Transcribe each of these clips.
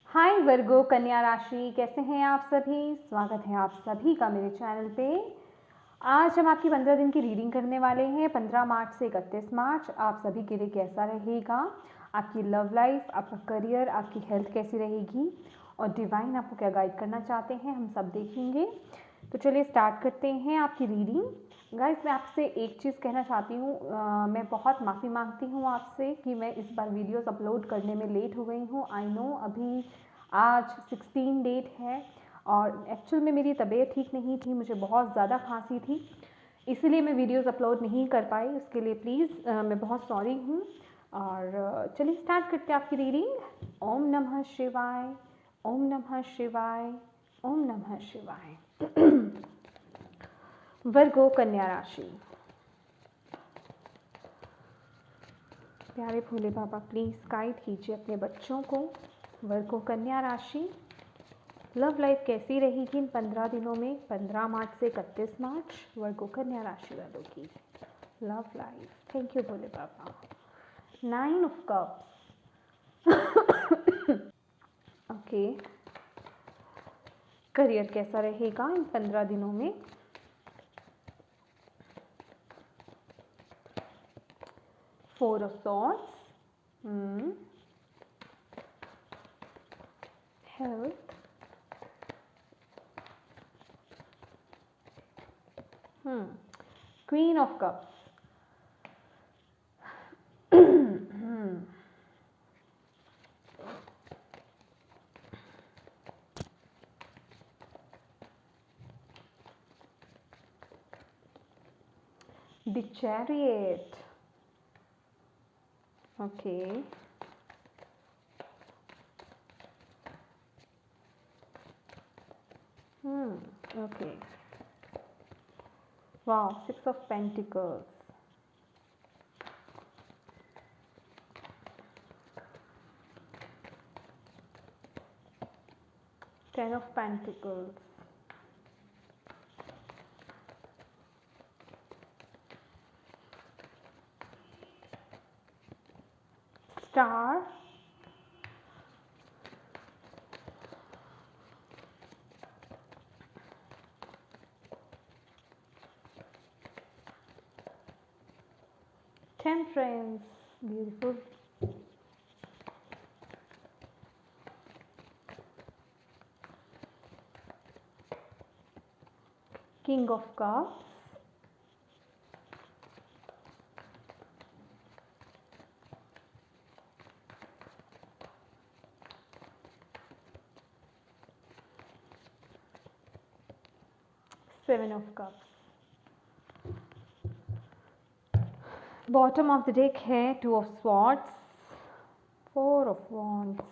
हाय वर्गो कन्या राशि, कैसे हैं आप सभी। स्वागत है आप सभी का मेरे चैनल पे। आज हम आपकी 15 दिन की रीडिंग करने वाले हैं। 15 मार्च से 31 मार्च आप सभी के लिए कैसा रहेगा, आपकी लव लाइफ, आपका करियर, आपकी हेल्थ कैसी रहेगी और डिवाइन आपको क्या गाइड करना चाहते हैं, हम सब देखेंगे। तो चलिए स्टार्ट करते हैं आपकी रीडिंग। गाइस, मैं आपसे एक चीज़ कहना चाहती हूँ, मैं बहुत माफ़ी मांगती हूँ आपसे कि मैं इस बार वीडियोस अपलोड करने में लेट हो गई हूँ। आई नो अभी आज 16 डेट है और एक्चुअल में मेरी तबीयत ठीक नहीं थी, मुझे बहुत ज़्यादा खांसी थी, इसलिए मैं वीडियोस अपलोड नहीं कर पाई। उसके लिए प्लीज़ मैं बहुत सॉरी हूँ। और चलिए स्टार्ट करते हैं आपकी रीडिंग। ओम नमः शिवाय, ओम नमः शिवाय, ओम नमः शिवाय। वर्गो कन्या राशि, प्यारे भोले बाबा प्लीज़ गाइड कीजिए अपने बच्चों को। वर्गो कन्या राशि, लव लाइफ कैसी रहेगी इन 15 दिनों में, 15 मार्च से 31 मार्च वर्गो कन्या राशि वालों की love life. Thank you Bhole Baba. 9 of cups. Okay, career कैसा रहेगा इन 15 दिनों में। 4 of swords, health, queen of cups, the chariot. Okay, okay, wow, 6 of pentacles, 10 of Pentacles, Star, Temperance, beautiful, King of Cups, Seven of Cups। Bottom of the deck है 2 of Swords, 4 of Wands।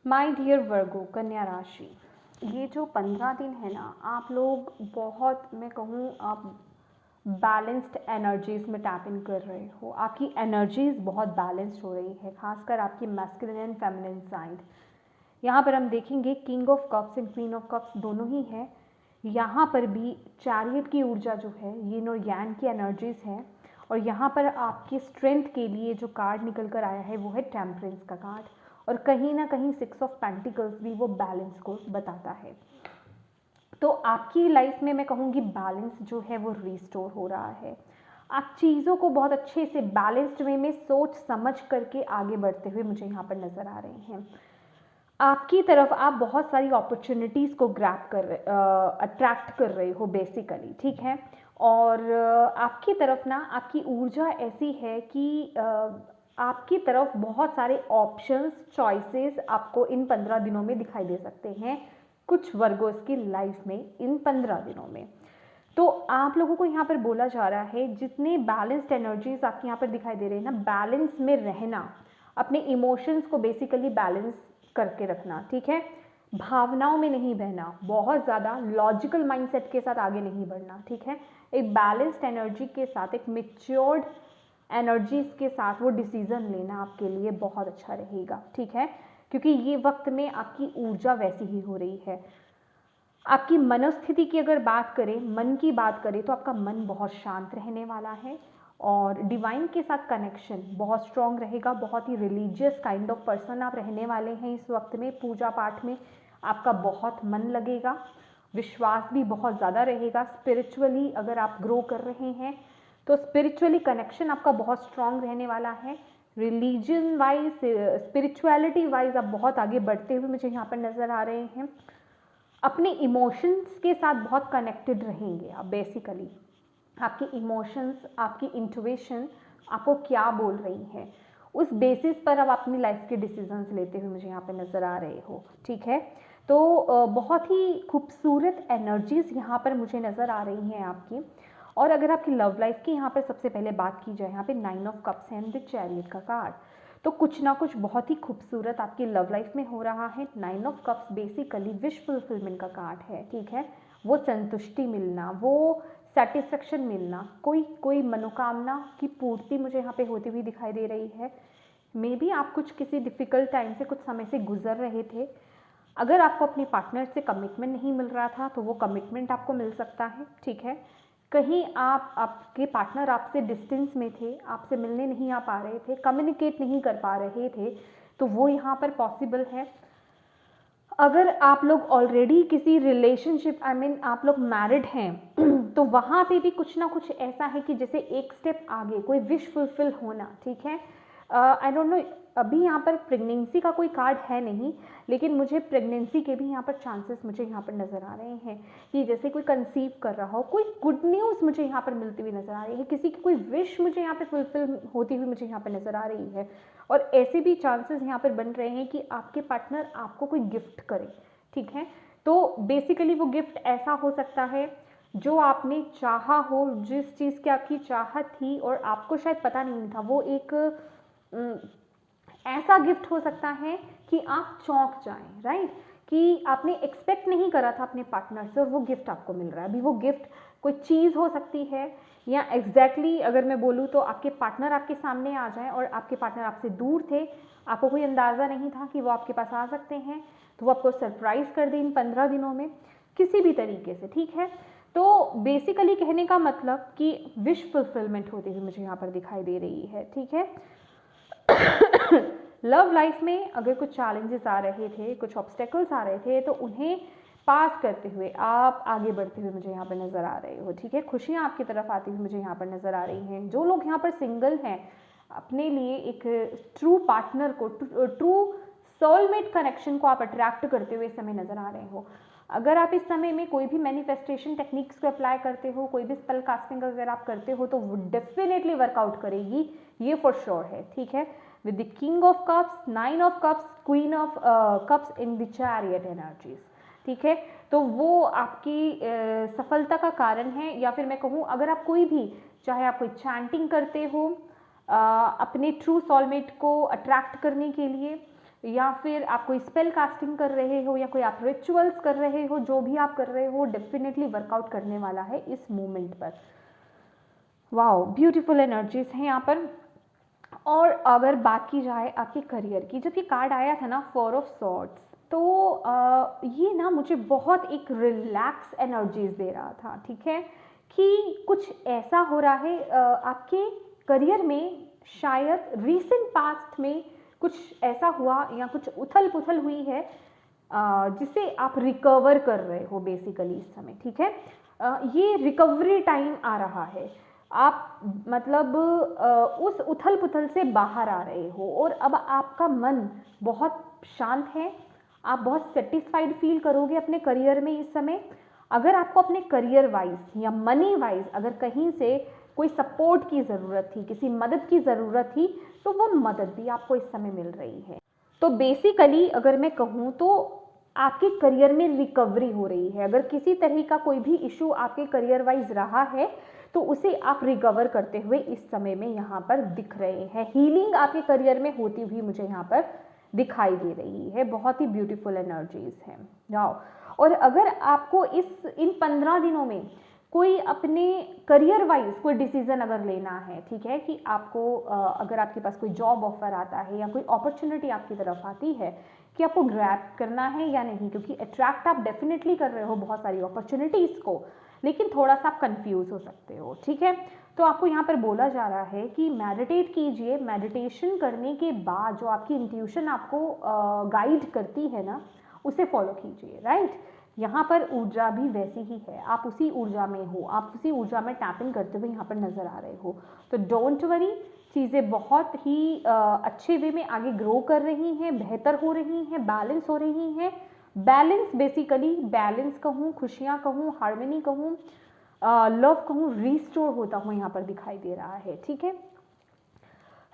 My dear Virgo कन्या राशि, ये जो 15 दिन है ना, आप लोग बहुत, मैं कहूँ आप बैलेंस्ड एनर्जीज में टैप इन कर रहे हो। आपकी एनर्जीज बहुत बैलेंस्ड हो रही है, खासकर आपकी मैस्कुलिन एंड फेमिनिन साइड। यहाँ पर हम देखेंगे king of cups and queen of cups दोनों ही है। यहाँ पर भी चैरियट की ऊर्जा जो है, यिन और यांग की एनर्जीज है। और यहाँ पर आपकी स्ट्रेंथ के लिए जो कार्ड निकल कर आया है वो है टेम्परेंस का कार्ड। और कहीं ना कहीं 6 ऑफ पेंटिकल्स भी वो बैलेंस को बताता है। तो आपकी लाइफ में मैं कहूँगी बैलेंस जो है वो रिस्टोर हो रहा है। आप चीज़ों को बहुत अच्छे से बैलेंस्ड वे में सोच समझ करके आगे बढ़ते हुए मुझे यहाँ पर नज़र आ रहे हैं। आपकी तरफ आप बहुत सारी अपॉर्चुनिटीज़ को ग्रैब कर अट्रैक्ट कर रहे हो बेसिकली, ठीक है। और आपकी तरफ ना आपकी ऊर्जा ऐसी है कि आपकी तरफ बहुत सारे ऑप्शंस, चॉइसेस आपको इन 15 दिनों में दिखाई दे सकते हैं कुछ वर्गों की लाइफ में इन 15 दिनों में। तो आप लोगों को यहाँ पर बोला जा रहा है, जितने बैलेंस्ड एनर्जीज आपके यहाँ पर दिखाई दे रहे हैं ना, बैलेंस में रहना, अपने इमोशंस को बेसिकली बैलेंस करके रखना, ठीक है। भावनाओं में नहीं बहना, बहुत ज़्यादा लॉजिकल माइंडसेट के साथ आगे नहीं बढ़ना, ठीक है। एक बैलेंस्ड एनर्जी के साथ, एक मेच्योर्ड एनर्जीज के साथ वो डिसीजन लेना आपके लिए बहुत अच्छा रहेगा, ठीक है। क्योंकि ये वक्त में आपकी ऊर्जा वैसी ही हो रही है। आपकी मनोस्थिति की अगर बात करें, मन की बात करें, तो आपका मन बहुत शांत रहने वाला है। और डिवाइन के साथ कनेक्शन बहुत स्ट्रॉन्ग रहेगा। बहुत ही रिलीजियस काइंड ऑफ पर्सन आप रहने वाले हैं इस वक्त में। पूजा पाठ में आपका बहुत मन लगेगा, विश्वास भी बहुत ज़्यादा रहेगा। स्पिरिचुअली अगर आप ग्रो कर रहे हैं तो स्पिरिचुअली कनेक्शन आपका बहुत स्ट्रॉन्ग रहने वाला है। रिलीजन वाइज, स्पिरिचुअलिटी वाइज आप बहुत आगे बढ़ते हुए मुझे यहाँ पर नज़र आ रहे हैं। अपने इमोशंस के साथ बहुत कनेक्टेड रहेंगे आप। बेसिकली आपके इमोशंस, आपकी इंट्यूशन आपको क्या बोल रही है, उस बेसिस पर अब अपनी लाइफ के डिसीजंस लेते हुए मुझे यहाँ पे नज़र आ रहे हो। ठीक है, तो बहुत ही खूबसूरत एनर्जीज यहाँ पर मुझे नज़र आ रही हैं आपकी। और अगर आपकी लव लाइफ की यहाँ पर सबसे पहले बात की जाए, यहाँ पे 9 of cups and the chariot का कार्ड, तो कुछ ना कुछ बहुत ही खूबसूरत आपकी लव लाइफ में हो रहा है। 9 of cups basically wish fulfilment का कार्ड है। ठीक है, वो संतुष्टि मिलना, वो सेटिस्फेक्शन मिलना, कोई मनोकामना की पूर्ति मुझे यहाँ पे होती हुई दिखाई दे रही है। मे बी आप कुछ किसी डिफ़िकल्ट टाइम से, कुछ समय से गुजर रहे थे। अगर आपको अपने पार्टनर से कमिटमेंट नहीं मिल रहा था तो वो कमिटमेंट आपको मिल सकता है। ठीक है, कहीं आपके पार्टनर आपसे डिस्टेंस में थे, आपसे मिलने नहीं आ पा रहे थे, कम्युनिकेट नहीं कर पा रहे थे, तो वो यहाँ पर पॉसिबल है। अगर आप लोग ऑलरेडी किसी रिलेशनशिप, आई मीन आप लोग मैरिड हैं तो वहाँ पे भी कुछ ना कुछ ऐसा है कि जैसे एक स्टेप आगे कोई विश फुलफिल होना। ठीक है, आई डोंट नो, अभी यहाँ पर प्रेगनेंसी का कोई कार्ड है नहीं, लेकिन मुझे प्रेगनेंसी के भी यहाँ पर चांसेस मुझे यहाँ पर नज़र आ रहे हैं कि जैसे कोई कंसीव कर रहा हो, कोई गुड न्यूज़ मुझे यहाँ पर मिलती हुई नज़र आ रही है, किसी की कोई विश मुझे यहाँ पर फुलफिल होती हुई मुझे यहाँ पर नज़र आ रही है। और ऐसे भी चांसेस यहाँ पर बन रहे हैं कि आपके पार्टनर आपको कोई गिफ्ट करे। ठीक है, तो बेसिकली वो गिफ्ट ऐसा हो सकता है जो आपने चाहा हो, जिस चीज़ की आपकी चाहत थी और आपको शायद पता नहीं था, वो एक ऐसा गिफ्ट हो सकता है कि आप चौंक जाएं, राइट, कि आपने एक्सपेक्ट नहीं करा था अपने पार्टनर से और वो गिफ्ट आपको मिल रहा है। अभी वो गिफ्ट कोई चीज़ हो सकती है, या एग्जैक्टली अगर मैं बोलूँ तो आपके पार्टनर आपके सामने आ जाए और आपके पार्टनर आपसे दूर थे, आपको कोई अंदाज़ा नहीं था कि वो आपके पास आ सकते हैं, तो वो आपको सरप्राइज़ कर दें इन 15 दिनों में किसी भी तरीके से। ठीक है, तो बेसिकली कहने का मतलब कि विश फुलफिलमेंट होती हुई मुझे यहाँ पर दिखाई दे रही है। ठीक है, लव लाइफ में अगर कुछ चैलेंजेस आ रहे थे, कुछ ऑब्स्टेकल्स आ रहे थे, तो उन्हें पास करते हुए आप आगे बढ़ते हुए मुझे यहाँ पर नज़र आ रहे हो। ठीक है, खुशियाँ आपकी तरफ आती हुई मुझे यहाँ पर नज़र आ रही हैं। जो लोग यहाँ पर सिंगल हैं, अपने लिए एक ट्रू पार्टनर को, ट्रू सोलमेट कनेक्शन को आप अट्रैक्ट करते हुए इस समय नज़र आ रहे हो। अगर आप इस समय में कोई भी मैनिफेस्टेशन टेक्निक्स को अप्लाई करते हो, कोई भी स्पेल कास्टिंग अगर आप करते हो, तो वो डेफिनेटली वर्कआउट करेगी, ये फॉर श्योर है। ठीक है, with the king of cups, 9 of cups, queen of cups in the chariot energies। ठीक है, तो वो आपकी सफलता का कारण है। या फिर मैं कहूँ, अगर आप कोई भी, चाहे आप कोई चैंटिंग करते हो अपने ट्रू सोलमेट को अट्रैक्ट करने के लिए, या फिर आप कोई स्पेल कास्टिंग कर रहे हो, या कोई आप रिचुअल्स कर रहे हो, जो भी आप कर रहे हो डेफिनेटली वर्कआउट करने वाला है इस मोमेंट पर। वाओ, ब्यूटीफुल एनर्जीज हैं यहाँ पर। और अगर बात की जाए आपके करियर की, जब ये कार्ड आया था ना, 4 ऑफ सॉर्ड्स, तो ये ना मुझे बहुत एक रिलैक्स एनर्जीज दे रहा था। ठीक है, कि कुछ ऐसा हो रहा है आपके करियर में, शायद रीसेंट पास्ट में कुछ ऐसा हुआ या कुछ उथल पुथल हुई है जिसे आप रिकवर कर रहे हो बेसिकली इस समय। ठीक है, ये रिकवरी टाइम आ रहा है। आप मतलब उस उथल पुथल से बाहर आ रहे हो और अब आपका मन बहुत शांत है। आप बहुत सेटिस्फाइड फील करोगे अपने करियर में इस समय। अगर आपको अपने करियर वाइज या मनी वाइज अगर कहीं से कोई सपोर्ट की ज़रूरत थी, किसी मदद की ज़रूरत थी, तो वो मदद भी आपको इस समय मिल रही है। तो बेसिकली अगर मैं कहूँ तो आपके करियर में रिकवरी हो रही है। अगर किसी तरह का कोई भी इशू आपके करियर वाइज रहा है तो उसे आप रिकवर करते हुए इस समय में यहाँ पर दिख रहे हैं। हीलिंग आपके करियर में होती हुई मुझे यहाँ पर दिखाई दे रही है। बहुत ही ब्यूटीफुल एनर्जीज हैं। जाओ, और अगर आपको इन 15 दिनों में कोई अपने करियर वाइज कोई डिसीजन अगर लेना है, ठीक है, कि आपको अगर आपके पास कोई जॉब ऑफर आता है या कोई अपॉर्चुनिटी आपकी तरफ आती है कि आपको ग्रैब करना है या नहीं, क्योंकि अट्रैक्ट आप डेफिनेटली कर रहे हो बहुत सारी अपॉर्चुनिटीज़ को, लेकिन थोड़ा सा आप कंफ्यूज हो सकते हो। ठीक है, तो आपको यहाँ पर बोला जा रहा है कि मेडिटेट कीजिए। मेडिटेशन करने के बाद जो आपकी इंट्यूशन आपको गाइड करती है ना, उसे फॉलो कीजिए, राइट। यहाँ पर ऊर्जा भी वैसी ही है, आप उसी ऊर्जा में हो, आप उसी ऊर्जा में टैप इन करते हुए यहाँ पर नजर आ रहे हो। तो डोंट वरी, चीज़ें बहुत ही अच्छे वे में आगे ग्रो कर रही हैं, बेहतर हो रही हैं, बैलेंस हो रही हैं। बैलेंस बेसिकली, बैलेंस कहूँ, खुशियाँ कहूँ, हार्मनी कहूँ, लव कहूँ, रिस्टोर होता हुआ यहाँ पर दिखाई दे रहा है, ठीक है।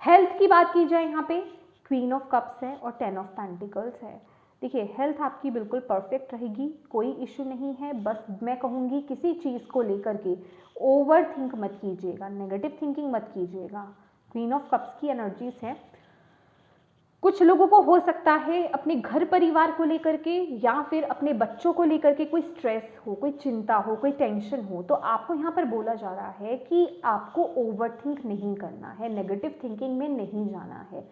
हेल्थ की बात की जाए, यहाँ पे क्वीन ऑफ कप्स है और 10 ऑफ पेंटिकल्स है। देखिए, हेल्थ आपकी बिल्कुल परफेक्ट रहेगी, कोई इशू नहीं है। बस मैं कहूँगी किसी चीज़ को लेकर के ओवर थिंक मत कीजिएगा, नेगेटिव थिंकिंग मत कीजिएगा। क्वीन ऑफ कप्स की एनर्जीज है। कुछ लोगों को हो सकता है अपने घर परिवार को लेकर के या फिर अपने बच्चों को लेकर के कोई स्ट्रेस हो, कोई चिंता हो, कोई टेंशन हो, तो आपको यहाँ पर बोला जा रहा है कि आपको ओवर थिंक नहीं करना है, नेगेटिव थिंकिंग में नहीं जाना है,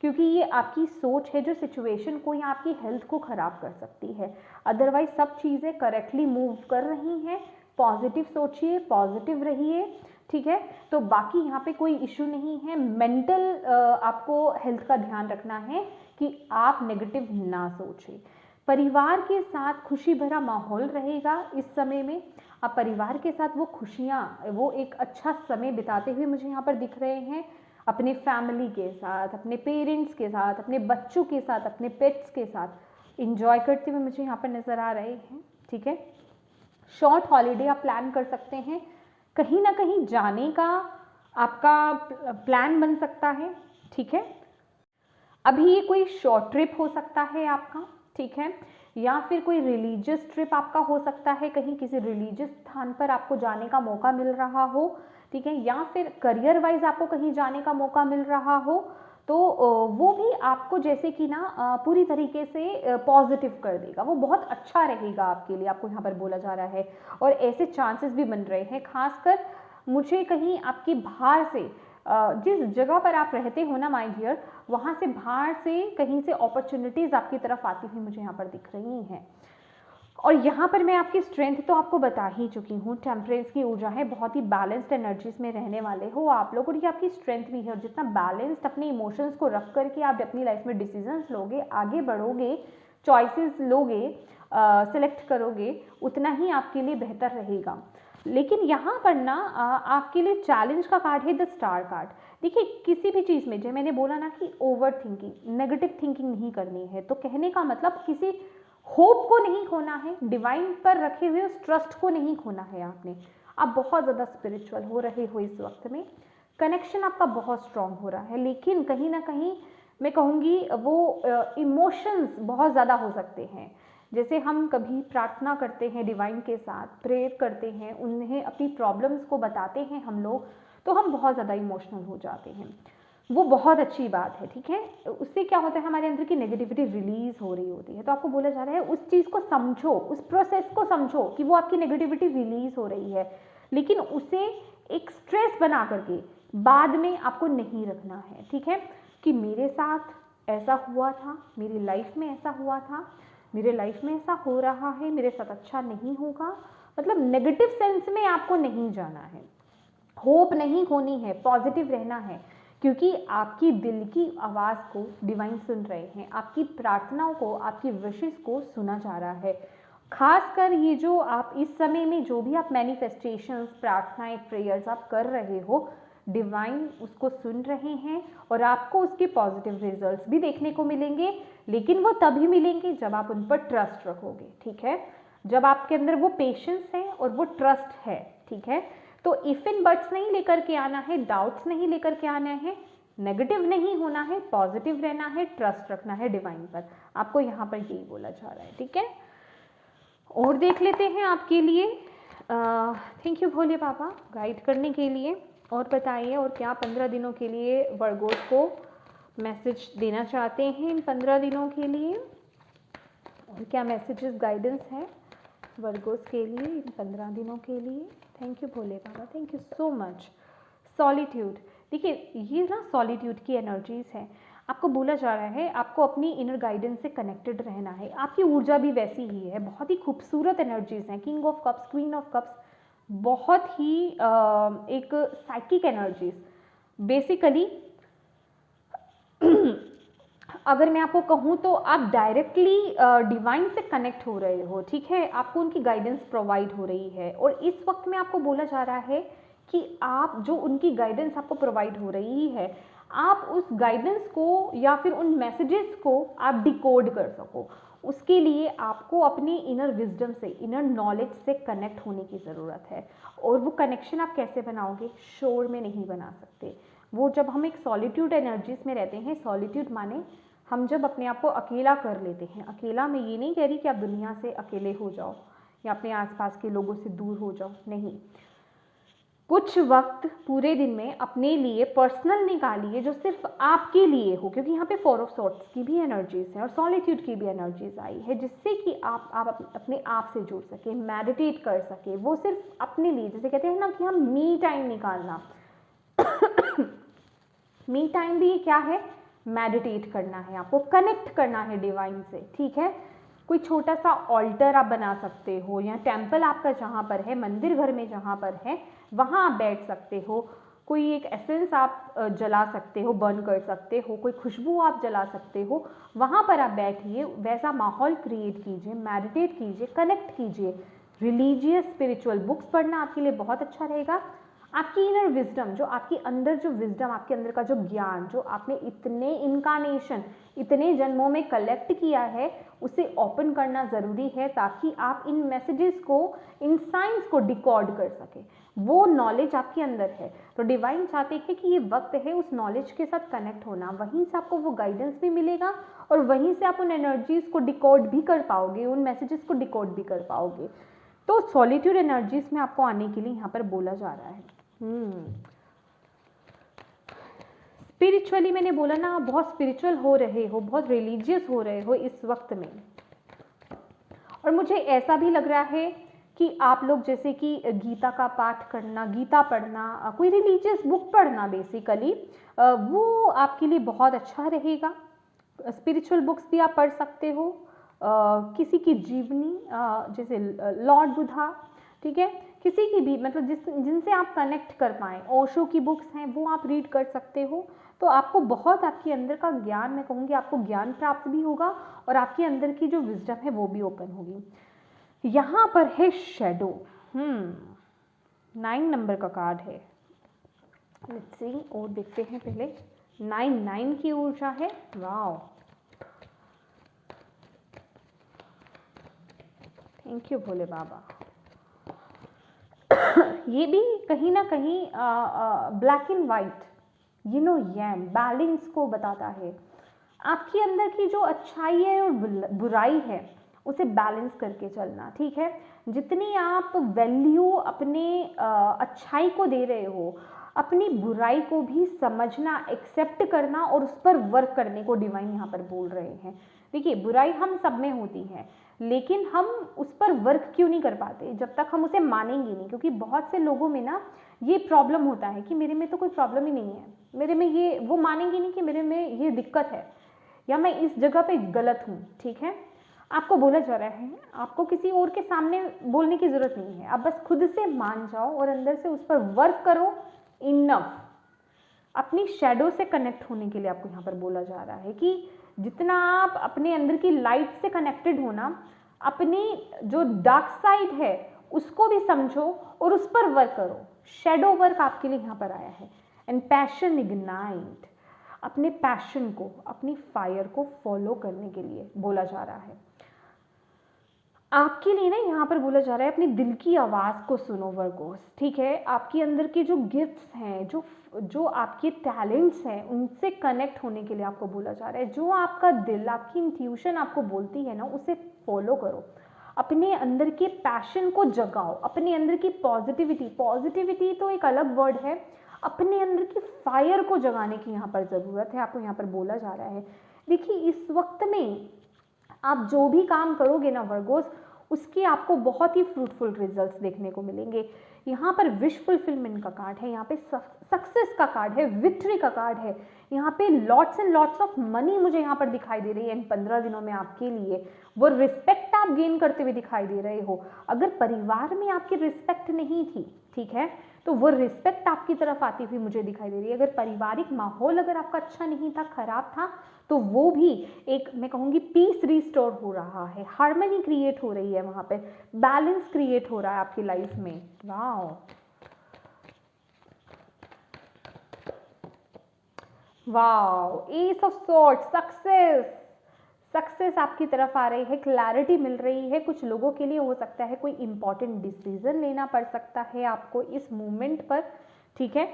क्योंकि ये आपकी सोच है जो सिचुएशन को या आपकी हेल्थ को खराब कर सकती है। अदरवाइज सब चीज़ें करेक्टली मूव कर रही हैं। पॉजिटिव सोचिए, पॉजिटिव रहिए, ठीक है। तो बाकी यहाँ पे कोई इशू नहीं है। मेंटल आपको हेल्थ का ध्यान रखना है कि आप नेगेटिव ना सोचें। परिवार के साथ खुशी भरा माहौल रहेगा इस समय में। आप परिवार के साथ वो खुशियाँ, वो एक अच्छा समय बिताते हुए मुझे यहाँ पर दिख रहे हैं, अपने फैमिली के साथ, अपने पेरेंट्स के साथ, अपने बच्चों के साथ, अपने पेट्स के साथ इंजॉय करते हुए मुझे यहाँ पर नज़र आ रहे हैं, ठीक है। शॉर्ट हॉलीडे आप प्लान कर सकते हैं, कहीं ना कहीं जाने का आपका प्लान बन सकता है, ठीक है। अभी ये कोई शॉर्ट ट्रिप हो सकता है आपका, ठीक है, या फिर कोई रिलीजियस ट्रिप आपका हो सकता है, कहीं किसी रिलीजियस स्थान पर आपको जाने का मौका मिल रहा हो, ठीक है, या फिर करियर वाइज आपको कहीं जाने का मौका मिल रहा हो, तो वो भी आपको जैसे कि ना पूरी तरीके से पॉजिटिव कर देगा, वो बहुत अच्छा रहेगा आपके लिए, आपको यहाँ पर बोला जा रहा है। और ऐसे चांसेस भी बन रहे हैं, खासकर मुझे कहीं आपके बाहर से जिस जगह पर आप रहते हो ना माय डियर, वहाँ से बाहर से कहीं से अपॉर्चुनिटीज़ आपकी तरफ आती हुई मुझे यहाँ पर दिख रही हैं। और यहाँ पर मैं आपकी स्ट्रेंथ तो आपको बता ही चुकी हूँ, टेम्परेंस की ऊर्जा है, बहुत ही बैलेंस्ड एनर्जीज में रहने वाले हो आप लोग, और ये आपकी स्ट्रेंथ भी है। और जितना बैलेंस्ड अपने इमोशंस को रख करके आप अपनी लाइफ में डिसीजंस लोगे, आगे बढ़ोगे, चॉइसेस लोगे, सिलेक्ट करोगे, उतना ही आपके लिए बेहतर रहेगा। लेकिन यहाँ पर ना आपके लिए चैलेंज का कार्ड है द स्टार कार्ड। देखिए, किसी भी चीज़ में, जैसे मैंने बोला ना कि ओवर थिंकिंग, नेगेटिव थिंकिंग नहीं करनी है, तो कहने का मतलब किसी होप को नहीं खोना है, डिवाइन पर रखे हुए उस ट्रस्ट को नहीं खोना है आपने। आप बहुत ज़्यादा स्पिरिचुअल हो रहे हो इस वक्त में, कनेक्शन आपका बहुत स्ट्रांग हो रहा है, लेकिन कहीं ना कहीं मैं कहूँगी वो इमोशंस बहुत ज़्यादा हो सकते हैं। जैसे हम कभी प्रार्थना करते हैं डिवाइन के साथ, प्रेयर करते हैं, उन्हें अपनी प्रॉब्लम्स को बताते हैं हम लोग, तो हम बहुत ज़्यादा इमोशनल हो जाते हैं। वो बहुत अच्छी बात है, ठीक है। उससे क्या होता है, हमारे अंदर की नेगेटिविटी रिलीज हो रही होती है। तो आपको बोला जा रहा है उस चीज़ को समझो, उस प्रोसेस को समझो कि वो आपकी नेगेटिविटी रिलीज हो रही है, लेकिन उसे एक स्ट्रेस बना करके बाद में आपको नहीं रखना है, ठीक है। कि मेरे साथ ऐसा हुआ था, मेरी लाइफ में ऐसा हुआ था, मेरे लाइफ में ऐसा हो रहा है, मेरे साथ अच्छा नहीं होगा, मतलब नेगेटिव सेंस में आपको नहीं जाना है, होप नहीं खोनी है, पॉजिटिव रहना है, क्योंकि आपकी दिल की आवाज़ को डिवाइन सुन रहे हैं, आपकी प्रार्थनाओं को, आपकी विशेस को सुना जा रहा है। खासकर ये जो आप इस समय में जो भी आप मैनिफेस्टेशंस, प्रार्थनाएं, प्रेयर्स आप कर रहे हो, डिवाइन उसको सुन रहे हैं और आपको उसके पॉजिटिव रिजल्ट्स भी देखने को मिलेंगे, लेकिन वो तभी मिलेंगे जब आप उन पर ट्रस्ट रखोगे, ठीक है। जब आपके अंदर वो पेशेंस है और वो ट्रस्ट है, ठीक है। तो इफ इन बट्स नहीं लेकर के आना है, डाउट्स नहीं लेकर के आना है, नेगेटिव नहीं होना है, पॉजिटिव रहना है, ट्रस्ट रखना है डिवाइन पर। आपको यहाँ पर यही बोला जा रहा है, ठीक है। और देख लेते हैं आपके लिए। Thank you Bhole Baba guide करने के लिए। और बताइए, और क्या 15 दिनों के लिए वर्गोस को मैसेज देना चाहते हैं इन 15 दिनों के लिए, और क्या मैसेजेस गाइडेंस है वर्गोस के लिए इन 15 दिनों के लिए। Thank you Bhole Baba, thank you so much. Solitude, देखिए ये ना सॉलिट्यूड की एनर्जीज है। आपको बोला जा रहा है आपको अपनी इनर गाइडेंस से कनेक्टेड रहना है। आपकी ऊर्जा भी वैसी ही है, बहुत ही खूबसूरत एनर्जीज हैं। King of cups, queen of cups, बहुत ही एक साइकिक एनर्जीज बेसिकली। अगर मैं आपको कहूँ तो आप डायरेक्टली डिवाइन से कनेक्ट हो रहे हो, ठीक है, आपको उनकी गाइडेंस प्रोवाइड हो रही है, और इस वक्त में आपको बोला जा रहा है कि आप जो उनकी गाइडेंस आपको प्रोवाइड हो रही है, आप उस गाइडेंस को या फिर उन मैसेजेस को आप डिकोड कर सको। उसके लिए आपको अपनी इनर विजडम से, इनर नॉलेज से कनेक्ट होने की ज़रूरत है। और वो कनेक्शन आप कैसे बनाओगे? शोर में नहीं बना सकते। वो जब हम एक सॉलिट्यूड एनर्जीज में रहते हैं, सॉलिट्यूड माने हम जब अपने आप को अकेला कर लेते हैं। अकेला मैं ये नहीं कह रही कि आप दुनिया से अकेले हो जाओ या अपने आसपास के लोगों से दूर हो जाओ, नहीं। कुछ वक्त पूरे दिन में अपने लिए पर्सनल निकालिए जो सिर्फ आपके लिए हो, क्योंकि यहाँ पे 4 ऑफ सॉर्ड्स की भी एनर्जीज है और सॉलिट्यूड की भी एनर्जीज आई है, जिससे कि आप अपने आप से जुड़ सके, मेडिटेट कर सके। वो सिर्फ अपने लिए, जैसे कहते हैं ना कि हम मी टाइम निकालना। मी टाइम भी क्या है? मेडिटेट करना है, आपको कनेक्ट करना है डिवाइन से, ठीक है। कोई छोटा सा ऑल्टर आप बना सकते हो, या टेम्पल आपका जहाँ पर है, मंदिर घर में जहाँ पर है, वहाँ आप बैठ सकते हो। कोई एक एसेंस आप जला सकते हो, बर्न कर सकते हो, कोई खुशबू आप जला सकते हो, वहाँ पर आप बैठिए, वैसा माहौल क्रिएट कीजिए, मेडिटेट कीजिए, कनेक्ट कीजिए। रिलीजियस स्पिरिचुअल बुक्स पढ़ना आपके लिए बहुत अच्छा रहेगा। आपकी इनर विजडम, जो आपके अंदर जो विजडम, आपके अंदर का जो ज्ञान, जो आपने इतने इनकारनेशन, इतने जन्मों में कलेक्ट किया है, उसे ओपन करना ज़रूरी है, ताकि आप इन मैसेजेस को, इन साइंस को डिकोड कर सके। वो नॉलेज आपके अंदर है, तो डिवाइन चाहते हैं कि ये वक्त है उस नॉलेज के साथ कनेक्ट होना। वहीं से आपको वो गाइडेंस भी मिलेगा और वहीं से आप उन एनर्जीज को डिकोड भी कर पाओगे, उन मैसेजेस को डिकोड भी कर पाओगे। तो सॉलिट्यूड एनर्जीज में आपको आने के लिए यहाँ पर बोला जा रहा है। स्पिरिचुअली मैंने बोला ना, बहुत स्पिरिचुअल हो रहे हो, बहुत रिलीजियस हो रहे हो इस वक्त में। और मुझे ऐसा भी लग रहा है कि आप लोग जैसे कि गीता का पाठ करना, गीता पढ़ना, कोई रिलीजियस बुक पढ़ना बेसिकली, वो आपके लिए बहुत अच्छा रहेगा। स्पिरिचुअल बुक्स भी आप पढ़ सकते हो, किसी की जीवनी, जैसे लॉर्ड बुद्धा, ठीक है, किसी की भी, मतलब जिनसे आप कनेक्ट कर पाएँ। ओशो की बुक्स हैं, वो आप रीड कर सकते हो। तो आपको बहुत, आपके अंदर का ज्ञान, मैं कहूँगी आपको ज्ञान प्राप्त भी होगा और आपके अंदर की जो विजडम है वो भी ओपन होगी। यहाँ पर है शैडो। 9 नंबर का कार्ड है। लेट्स सी, और देखते हैं पहले। 9 की ऊर्जा है। वाओ, थैंक यू भोले बाबा। ये भी कहीं ना कहीं black and white, yam balance को बताता है। आपके अंदर की जो अच्छाई है और बुराई है, उसे बैलेंस करके चलना, ठीक है। जितनी आप वैल्यू अपने अच्छाई को दे रहे हो, अपनी बुराई को भी समझना, एक्सेप्ट करना और उस पर वर्क करने को डिवाइन यहाँ पर बोल रहे हैं। देखिए, बुराई हम सब में होती है, लेकिन हम उस पर वर्क क्यों नहीं कर पाते? जब तक हम उसे मानेंगे नहीं, क्योंकि बहुत से लोगों में ना ये प्रॉब्लम होता है कि मेरे में तो कोई प्रॉब्लम ही नहीं है, मेरे में ये, वो मानेंगे नहीं कि मेरे में ये दिक्कत है या मैं इस जगह पे गलत हूँ, ठीक है। आपको बोला जा रहा है, आपको किसी और के सामने बोलने की जरूरत नहीं है, आप बस खुद से मान जाओ और अंदर से उस पर वर्क करो। इनफ। अपनी शैडो से कनेक्ट होने के लिए आपको यहाँ पर बोला जा रहा है कि जितना आप अपने अंदर की लाइट से कनेक्टेड हो ना, अपनी जो डार्क साइड है उसको भी समझो और उस पर वर्क करो। शैडो वर्क आपके लिए यहाँ पर आया है। एंड पैशन इग्नाइट, अपने पैशन को, अपनी फायर को फॉलो करने के लिए बोला जा रहा है। आपके लिए ना यहाँ पर बोला जा रहा है अपनी दिल की आवाज़ को सुनो वर्गोस, ठीक है। आपके अंदर के जो गिफ्ट्स हैं, जो आपके टैलेंट्स हैं, उनसे कनेक्ट होने के लिए आपको बोला जा रहा है। जो आपका दिल, आपकी इंट्यूशन आपको बोलती है ना, उसे फॉलो करो। अपने अंदर के पैशन को जगाओ, अपने अंदर की पॉजिटिविटी तो एक अलग वर्ड है, अपने अंदर की फायर को जगाने की यहाँ पर ज़रूरत है, आपको यहाँ पर बोला जा रहा है। देखिए, इस वक्त में आप जो भी काम करोगे ना वर्गोस, उसके आपको बहुत ही फ्रूटफुल रिजल्ट्स देखने को मिलेंगे। यहाँ पर विश फुलफिलमेंट का कार्ड है, यहाँ पे सक्सेस का कार्ड है, विक्ट्री का कार्ड है, यहाँ पे lots and lots of money मुझे यहाँ पर दिखाई दे रही है इन 15 दिनों में आपके लिए। वो रिस्पेक्ट आप गेन करते हुए दिखाई दे रहे हो। अगर परिवार में आपकी रिस्पेक्ट नहीं थी, ठीक है, तो वो रिस्पेक्ट आपकी तरफ आती हुई मुझे दिखाई दे रही है। अगर पारिवारिक माहौल अगर आपका अच्छा नहीं था, खराब था, तो वो भी एक, मैं कहूँगी, पीस रिस्टोर हो रहा है, हार्मनी क्रिएट हो रही है, वहाँ पे बैलेंस क्रिएट हो रहा है आपकी लाइफ में। Wow, wow, S of swords, success, success आपकी तरफ आ रही है, क्लैरिटी मिल रही है। कुछ लोगों के लिए हो सकता है कोई इंपॉर्टेंट डिसीजन लेना पड़ सकता है आपको इस मोमेंट पर, ठीक है।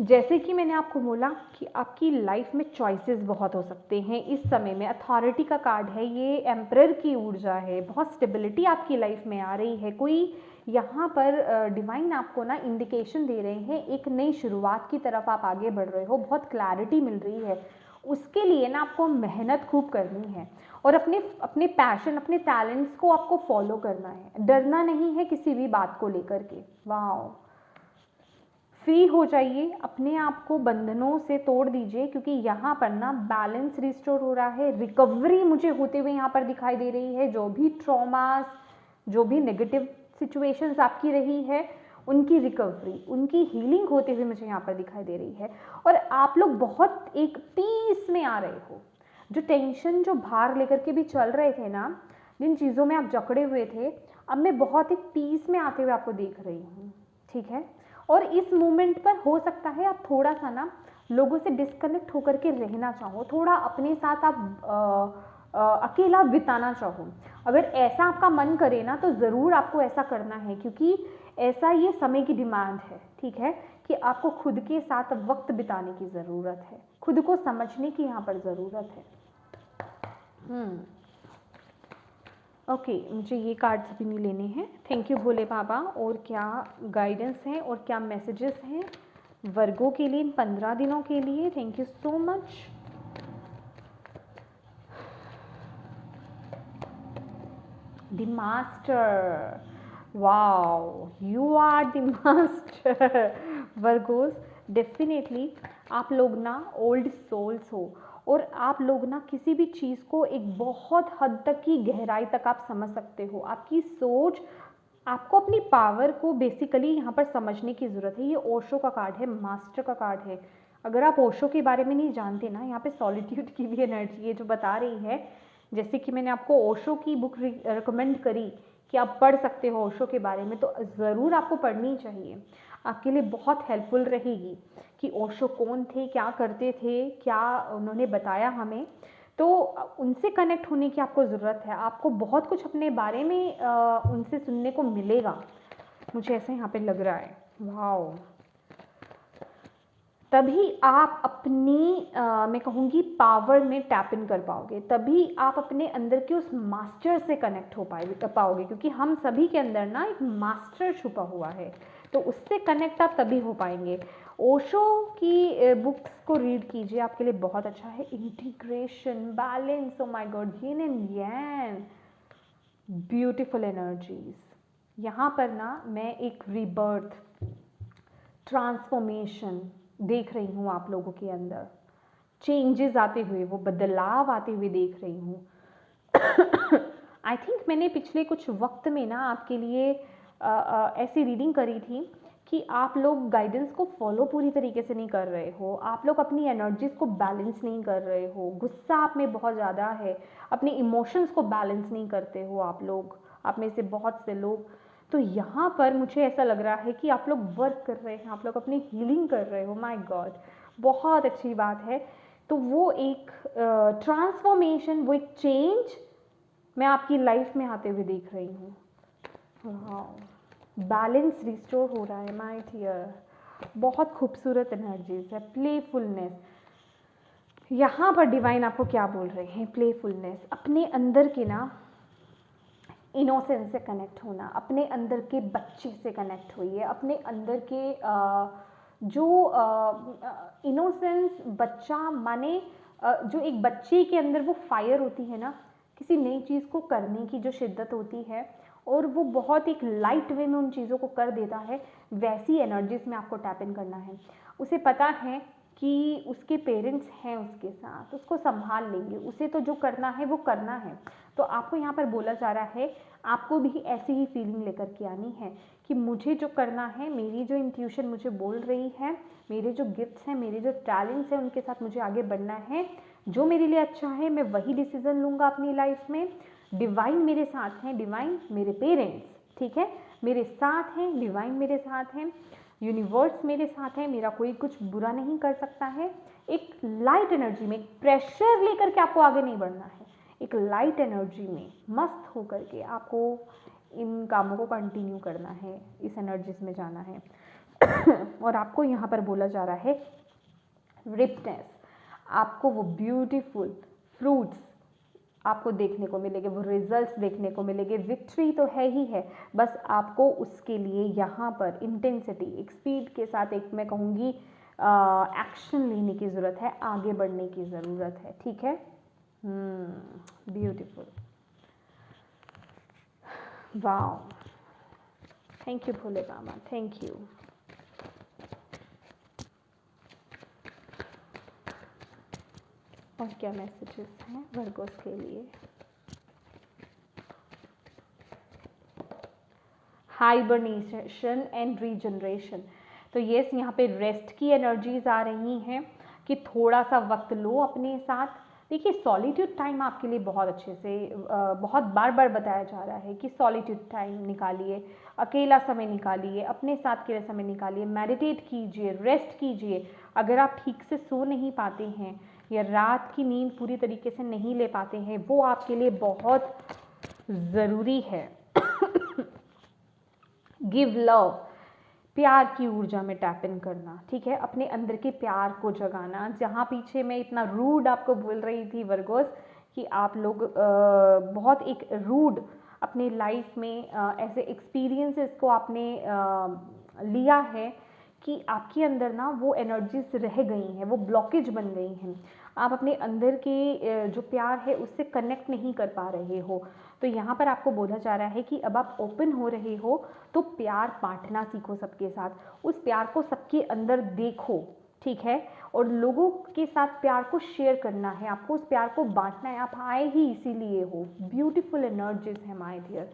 जैसे कि मैंने आपको बोला कि आपकी लाइफ में चॉइसेस बहुत हो सकते हैं इस समय में। अथॉरिटी का कार्ड है, ये एम्परर की ऊर्जा है, बहुत स्टेबिलिटी आपकी लाइफ में आ रही है। कोई यहाँ पर डिवाइन आपको ना इंडिकेशन दे रहे हैं, एक नई शुरुआत की तरफ आप आगे बढ़ रहे हो, बहुत क्लैरिटी मिल रही है। उसके लिए ना आपको मेहनत खूब करनी है और अपने अपने पैशन, अपने टैलेंट्स को आपको फॉलो करना है, डरना नहीं है किसी भी बात को लेकर के। वाह, फ्री हो जाइए, अपने आप को बंधनों से तोड़ दीजिए, क्योंकि यहाँ पर ना बैलेंस रिस्टोर हो रहा है, रिकवरी मुझे होते हुए यहाँ पर दिखाई दे रही है। जो भी ट्रॉमास, जो भी नेगेटिव सिचुएशंस आपकी रही है, उनकी रिकवरी, उनकी हीलिंग होते हुए मुझे यहाँ पर दिखाई दे रही है। और आप लोग बहुत एक पीस में आ रहे हो। जो टेंशन, जो भार लेकर के भी चल रहे थे ना, जिन चीज़ों में आप जकड़े हुए थे, अब मैं बहुत एक पीस में आते हुए आपको देख रही हूँ, ठीक है। और इस मोमेंट पर हो सकता है आप थोड़ा सा ना लोगों से डिस्कनेक्ट होकर के रहना चाहो, थोड़ा अपने साथ आप अकेला बिताना चाहो। अगर ऐसा आपका मन करे ना, तो ज़रूर आपको ऐसा करना है, क्योंकि ऐसा ये समय की डिमांड है, ठीक है, कि आपको खुद के साथ वक्त बिताने की ज़रूरत है, खुद को समझने की यहाँ पर ज़रूरत है। ओके, मुझे ये कार्ड्स भी नहीं लेने हैं। थैंक यू भोले बाबा। और क्या गाइडेंस है और क्या मैसेजेस हैं वर्गों के लिए इन 15 दिनों के लिए? Thank you so much. The master, wow, you are the master. Virgos, definitely आप लोग ना ओल्ड सोल्स हो, और आप लोग ना किसी भी चीज़ को एक बहुत हद तक की गहराई तक आप समझ सकते हो। आपकी सोच, आपको अपनी पावर को बेसिकली यहाँ पर समझने की ज़रूरत है। ये ओशो का कार्ड है, मास्टर का कार्ड है। अगर आप ओशो के बारे में नहीं जानते ना, यहाँ पे सॉलिट्यूड की भी एनर्जी है जो बता रही है। जैसे कि मैंने आपको ओशो की बुक रिकमेंड करी कि आप पढ़ सकते हो ओशो के बारे में, तो ज़रूर आपको पढ़नी चाहिए, आपके लिए बहुत हेल्पफुल रहेगी कि ओशो कौन थे, क्या करते थे, क्या उन्होंने बताया हमें। तो उनसे कनेक्ट होने की आपको ज़रूरत है, आपको बहुत कुछ अपने बारे में उनसे सुनने को मिलेगा, मुझे ऐसा यहाँ पे लग रहा है। वाओ, तभी आप अपनी मैं कहूँगी पावर में टैप इन कर पाओगे, तभी आप अपने अंदर के उस मास्टर से कनेक्ट हो पाओगे, क्योंकि हम सभी के अंदर ना एक मास्टर छुपा हुआ है, तो उससे कनेक्ट आप तभी हो पाएंगे। ओशो की बुक्स को रीड कीजिए, आपके लिए बहुत अच्छा है। Integration, balance, oh my God, yin and yang, beautiful energies. यहाँ पर ना मैं एक रीबर्थ, ट्रांसफॉर्मेशन देख रही हूँ आप लोगों के अंदर, चेंजेस आते हुए, वो बदलाव आते हुए देख रही हूँ। आई थिंक मैंने पिछले कुछ वक्त में ना आपके लिए ऐसी रीडिंग करी थी कि आप लोग गाइडेंस को फॉलो पूरी तरीके से नहीं कर रहे हो, आप लोग अपनी एनर्जीज को बैलेंस नहीं कर रहे हो, गुस्सा आप में बहुत ज़्यादा है, अपने इमोशंस को बैलेंस नहीं करते हो आप लोग, आप में से बहुत से लोग। तो यहाँ पर मुझे ऐसा लग रहा है कि आप लोग वर्क कर रहे हैं, आप लोग अपनी हीलिंग कर रहे हो। माय गॉड, बहुत अच्छी बात है। तो वो एक ट्रांसफॉर्मेशन, वो एक चेंज मैं आपकी लाइफ में आते हुए देख रही हूँ। बैलेंस रिस्टोर हो रहा है माय डियर, बहुत खूबसूरत एनर्जीज है। प्लेफुलनेस, यहाँ पर डिवाइन आपको क्या बोल रहे हैं? प्लेफुलनेस, अपने अंदर के ना इनोसेंस से कनेक्ट होना, अपने अंदर के बच्चे से कनेक्ट होइए, अपने अंदर के जो इनोसेंस, बच्चा माने जो एक बच्चे के अंदर वो फायर होती है ना, किसी नई चीज़ को करने की जो शिद्दत होती है, और वो बहुत एक लाइट वे में उन चीज़ों को कर देता है, वैसी एनर्जीज में आपको टैप इन करना है। उसे पता है कि उसके पेरेंट्स हैं उसके साथ, उसको संभाल लेंगे, उसे तो जो करना है वो करना है। तो आपको यहाँ पर बोला जा रहा है आपको भी ऐसी ही फीलिंग लेकर के आनी है कि मुझे जो करना है, मेरी जो इंट्यूशन मुझे बोल रही है, मेरे जो गिफ्ट्स हैं, मेरे जो टैलेंट्स हैं, उनके साथ मुझे आगे बढ़ना है। जो मेरे लिए अच्छा है मैं वही डिसीजन लूँगा अपनी लाइफ में। डिवाइन मेरे साथ हैं, डिवाइन मेरे पेरेंट्स, ठीक है, मेरे साथ हैं, डिवाइन मेरे साथ हैं, यूनिवर्स मेरे साथ है, मेरा कोई कुछ बुरा नहीं कर सकता है। एक लाइट एनर्जी में, प्रेशर लेकर के आपको आगे नहीं बढ़ना है, एक लाइट एनर्जी में मस्त होकर के आपको इन कामों को कंटिन्यू करना है, इस एनर्जीज में जाना है। और आपको यहाँ पर बोला जा रहा है रिचनेस, आपको वो ब्यूटीफुल फ्रूट्स आपको देखने को मिलेंगे, वो रिजल्ट्स देखने को मिलेंगे। विक्ट्री तो है ही है, बस आपको उसके लिए यहाँ पर इंटेंसिटी, एक स्पीड के साथ, एक मैं कहूँगी एक्शन लेने की ज़रूरत है, आगे बढ़ने की ज़रूरत है, ठीक है। Beautiful, wow, thank you Bhole Baba, thank you. और क्या मैसेजेस हैं वर्गोस के लिए? Hibernation and regeneration. तो येस, यहाँ पे रेस्ट की एनर्जीज आ रही हैं कि थोड़ा सा वक्त लो अपने साथ। देखिए, सॉलिट्यूड टाइम आपके लिए बहुत अच्छे से बहुत बार बार बताया जा रहा है कि सॉलिट्यूड टाइम निकालिए, अकेला समय निकालिए, अपने साथ के लिए समय निकालिए, मेडिटेट कीजिए, रेस्ट कीजिए। अगर आप ठीक से सो नहीं पाते हैं या रात की नींद पूरी तरीके से नहीं ले पाते हैं, वो आपके लिए बहुत ज़रूरी है। गिव लव, प्यार की ऊर्जा में टैप इन करना, ठीक है, अपने अंदर के प्यार को जगाना। जहाँ पीछे मैं इतना रूड आपको बोल रही थी वर्गोस कि आप लोग बहुत एक रूड अपने लाइफ में ऐसे एक्सपीरियंसेस को आपने लिया है कि आपके अंदर ना वो एनर्जीज रह गई हैं, वो ब्लॉकेज बन गई हैं, आप अपने अंदर के जो प्यार है उससे कनेक्ट नहीं कर पा रहे हो। तो यहाँ पर आपको बोला जा रहा है कि अब आप ओपन हो रहे हो तो प्यार बांटना सीखो सबके साथ, उस प्यार को सबके अंदर देखो, ठीक है, और लोगों के साथ प्यार को शेयर करना है, आपको उस प्यार को बांटना है। आप आए ही इसीलिए हो। ब्यूटीफुल एनर्जीज है my dear,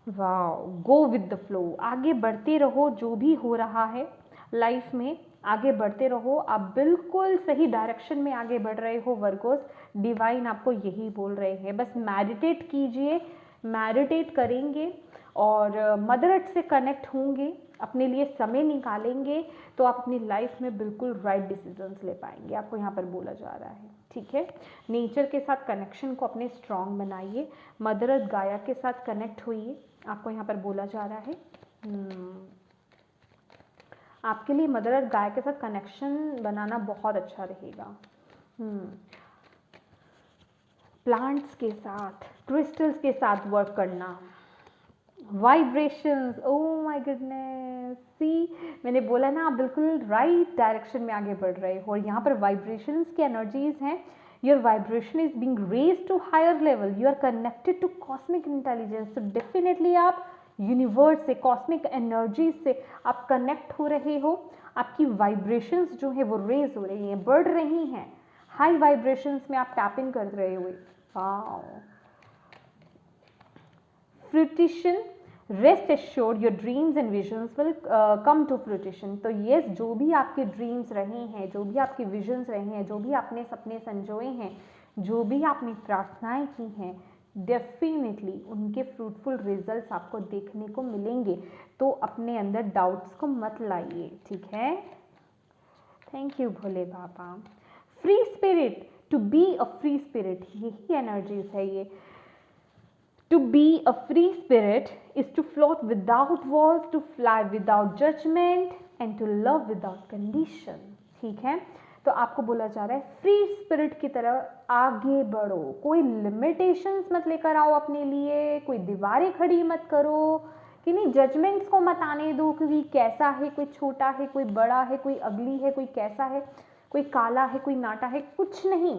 wow. Go with the flow, आगे बढ़ते रहो, जो भी हो रहा है लाइफ में आगे बढ़ते रहो। आप बिल्कुल सही डायरेक्शन में आगे बढ़ रहे हो वर्गोस, डिवाइन आपको यही बोल रहे हैं। बस मेडिटेट कीजिए, मेडिटेट करेंगे और मदर अर्थ से कनेक्ट होंगे, अपने लिए समय निकालेंगे तो आप अपनी लाइफ में बिल्कुल राइट डिसीजंस ले पाएंगे, आपको यहाँ पर बोला जा रहा है, ठीक है। नेचर के साथ कनेक्शन को अपने स्ट्रॉन्ग बनाइए, मदर अर्थ गाया के साथ कनेक्ट होइए, आपको यहाँ पर बोला जा रहा है। आपके लिए मदर अर्थ गाय के साथ कनेक्शन बनाना बहुत अच्छा रहेगा। प्लांट्स के साथ, क्रिस्टल्स के साथ वर्क करना, वाइब्रेशंस, ओह माय गुडनेस, सी, मैंने बोला ना आप बिल्कुल राइट डायरेक्शन में आगे बढ़ रहे हो। और यहाँ पर वाइब्रेशंस की एनर्जीज हैं, your vibration is being raised to higher level, you are connected to cosmic intelligence. तो डेफिनेटली आप यूनिवर्स से, कॉस्मिक एनर्जी से आप कनेक्ट हो रहे हो, आपकी वाइब्रेशंस जो है वो रेज हो रही हैं, बढ़ रही हैं, हाई वाइब्रेशंस में आप टैप इन कर रहे हो। Wow, fruition, rest assured your dreams and visions will come to fruition. तो यस, जो भी आपके ड्रीम्स रहे हैं, जो भी आपके विजन्स रहे हैं, जो भी आपने सपने संजोए हैं, जो भी आपने प्रार्थनाएं की हैं, डेफिनेटली उनके फ्रूटफुल रिजल्ट्स आपको देखने को मिलेंगे। तो अपने अंदर डाउट्स को मत लाइए, ठीक है। Thank you Bhole Baba. Free spirit, to be a free spirit, यही एनर्जीज है ये। To be a free spirit is to float without walls, to fly without judgment and to love without condition, ठीक है। तो आपको बोला जा रहा है फ्री स्पिरिट की तरह आगे बढ़ो, कोई लिमिटेशंस मत लेकर आओ अपने लिए, कोई दीवारें खड़ी मत करो कि नहीं, जजमेंट्स को मत आने दो कि कैसा है, कोई छोटा है, कोई बड़ा है, कोई अगली है, कोई कैसा है, कोई काला है, कोई नाटा है, कुछ नहीं।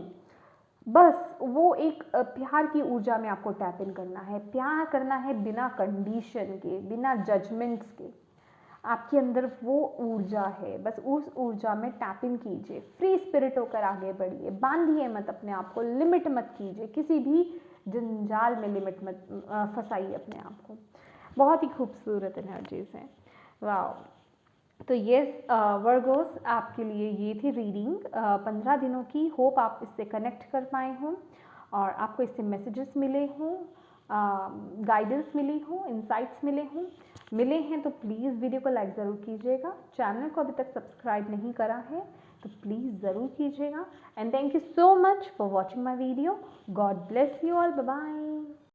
बस वो एक प्यार की ऊर्जा में आपको टैप इन करना है, प्यार करना है बिना कंडीशन के, बिना जजमेंट्स के। आपके अंदर वो ऊर्जा है, बस उस ऊर्जा में टैप इन कीजिए, फ्री स्पिरिट होकर आगे बढ़िए, बांधिए मत अपने आप को, लिमिट मत कीजिए, किसी भी जंजाल में लिमिट मत फंसाइए अपने आप को। बहुत ही खूबसूरत एनर्जीज हैं। वाह। तो यस वर्गोस, आपके लिए ये थी रीडिंग 15 दिनों की। होप आप इससे कनेक्ट कर पाए हों और आपको इससे मैसेजेस मिले हों, गाइडेंस मिली हो, इंसाइट्स मिले हैं तो प्लीज़ वीडियो को लाइक ज़रूर कीजिएगा। चैनल को अभी तक सब्सक्राइब नहीं करा है तो प्लीज़ ज़रूर कीजिएगा। And thank you so much for watching my video. God bless you all. Bye bye.